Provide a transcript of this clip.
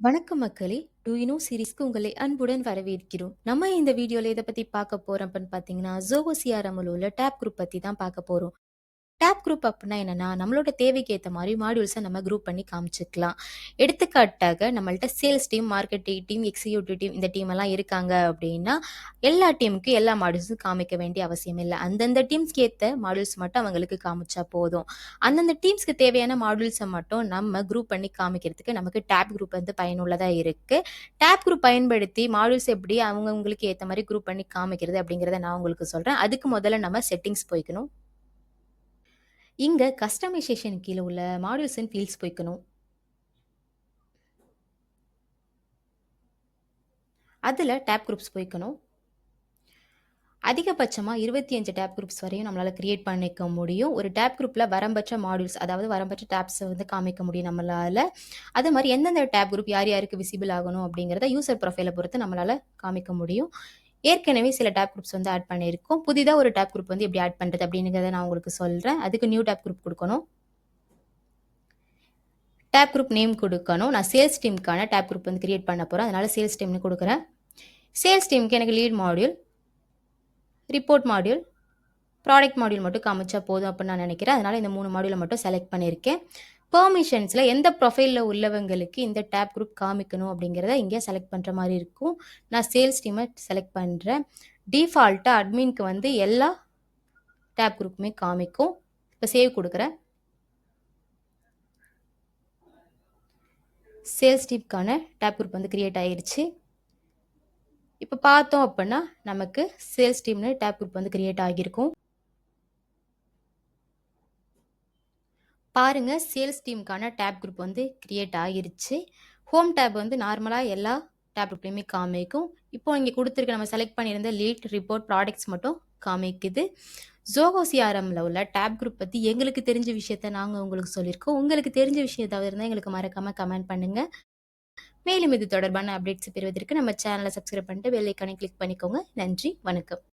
வணக்கம் மக்களே! Two you know சீரிஸ்க்கு உங்களை அன்புடன் வரவேற்கிறோம். நம்ம இந்த வீடியோல எத பத்தி பார்க்க போறோம் அப்படின்னு பார்த்தீங்கன்னா, ஜோகோ சிஆர்எம்ல உள்ள டேப் குரூப் பத்தி தான் பார்க்க போறோம். டேப் குரூப் அப்டின்னா என்னன்னா, நம்மளோட தேவைக்கு ஏத்த மாரி மாடியூல்ஸ நம்ம குரூப் பண்ணி காமிச்சுக்கலாம். எடுத்துக்காட்டாக நம்மள்ட்ட sales team, marketing team, executive team இந்த டீம் எல்லாம் இருக்காங்க அப்டின்னா, எல்லா டீமுக்கும் எல்லா மாடியூல்ஸும் காமிக்க வேண்டிய அவசியம் இல்ல. அந்தந்த டீம்ஸ்க்கு ஏத்த மாடியூல்ஸ் மட்டும் அவங்களுக்கு காமிச்சா போதும். அந்தந்த டீம்ஸ்க்கு தேவையான மாடியூல்ஸ மட்டும் நம்ம குரூப் பண்ணி காமிக்கிறதுக்கு நமக்கு டேப் குரூப் வந்து பயனுள்ளதா இருக்கு. டேப் குரூப் பயன்படுத்தி மாடியூல்ஸ் எப்படி அவங்கவங்களுக்கு ஏத்த மாரி குரூப் பண்ணி காமிக்கிறது அப்படிங்கிறத நான் உங்களுக்கு சொல்றேன். அதுக்கு முதல்ல நம்ம செட்டிங்ஸ் போய்க்கணும். இங்க கஸ்டமைசேஷன் கீழ உள்ள மாடியூல்ஸ் அண்ட் ஃபீல்ட்ஸ் போய்க்கணும். அதுல டேப் குரூப்ஸ் போய்க்கணும். அதிகபட்சமா 25 டேப் குரூப்ஸ் வரையும் நம்மளால கிரியேட் பண்ணிக்க முடியும். ஒரு டேப் குரூப்ல வரம்பற்ற மாடியூல்ஸ் அதாவது வரம்பற்ற டேப்ஸ வந்து காமிக்க முடியும் நம்மளால. அது மாரி எந்தெந்த டேப் குரூப் யார் யாருக்கு விசிபிள் ஆகணும் அப்படிங்கிறத யூசர் ப்ரொஃபைல பொறுத்து நம்மளால காமிக்க முடியும். ஏற்கனவே சில டேப் குரூப்ஸ் வந்து ஆட் பண்ணியிருக்கோம். புதிதா ஒரு டேப் குரூப் வந்து எப்படி ஆட் பண்றது அப்படிங்கிறத நான் உங்களுக்கு சொல்றேன். அதுக்கு நியூ டேப் குரூப் குடுக்கணும். டேப் குரூப் நேம் குடுக்கணும். நான் சேல்ஸ் டீமுக்கான டேப் குரூப் வந்து கிரியேட் பண்ண போறேன். அதனால சேல்ஸ் டீம்னு குடுக்குறேன். சேல்ஸ் டீமுக்கு எனக்கு lead module, report module, product module மட்டும் காமிச்சா போதும் அப்படின்னு நான் நினைக்கிறேன். அதனால இந்த 3 மாடியூல மட்டும் செலக்ட் பண்ணியிருக்கேன். பெர்மிஷன்ஸ்ல எந்த ப்ரொஃபைல்ல உள்ளவங்களுக்கு இந்த டேப் குரூப் காமிக்கணும் அப்படிங்கிறத இங்கே செலக்ட் பண்ற மாரி இருக்கும். நான் சேல்ஸ் டீம செலக்ட் பண்றேன். டிஃபால்ட்டா அட்மின்க்கு வந்து எல்லா டேப் குரூப்புமே காமிக்கும். இப்ப சேவ் குடுக்குறேன். சேல்ஸ் டீம்க்கான டேப் குரூப் வந்து கிரியேட் ஆயிருச்சு. இப்ப பார்த்தோம் அப்படின்னா, நமக்கு சேல்ஸ் டீம்னு டேப் குரூப் வந்து கிரியேட் ஆகியிருக்கும். பாருங்க சேல்ஸ் டீமுக்கான டேப் குரூப் வந்து கிரியேட் ஆகிருச்சு. ஹோம் டேப் வந்து நார்மலா எல்லா டேப் குரூப்லயுமே காமிக்கும். இப்போ இங்க குடுத்திருக்க நம்ம செலக்ட் பண்ணியிருந்த லீட், ரிப்போர்ட், ப்ராடக்ட்ஸ் மட்டும் காமிக்குது. ஜோகோ சிஆர்எம்ல உள்ள டேப் குரூப் பத்தி எங்களுக்கு தெரிஞ்ச விஷயத்த நாங்க உங்களுக்கு சொல்லியிருக்கோம். உங்களுக்கு தெரிஞ்ச விஷயம் ஏதாவது இருந்தா எங்களுக்கு மறக்காம கமெண்ட் பண்ணுங்க. மேலும் இது தொடர்பான அப்டேட்ஸ் பெறுவதற்கு நம்ம சேனல சப்ஸ்கிரைப் பண்ணிட்டு பெல் ஐகானை கிளிக் பண்ணிக்கோங்க. நன்றி, வணக்கம்.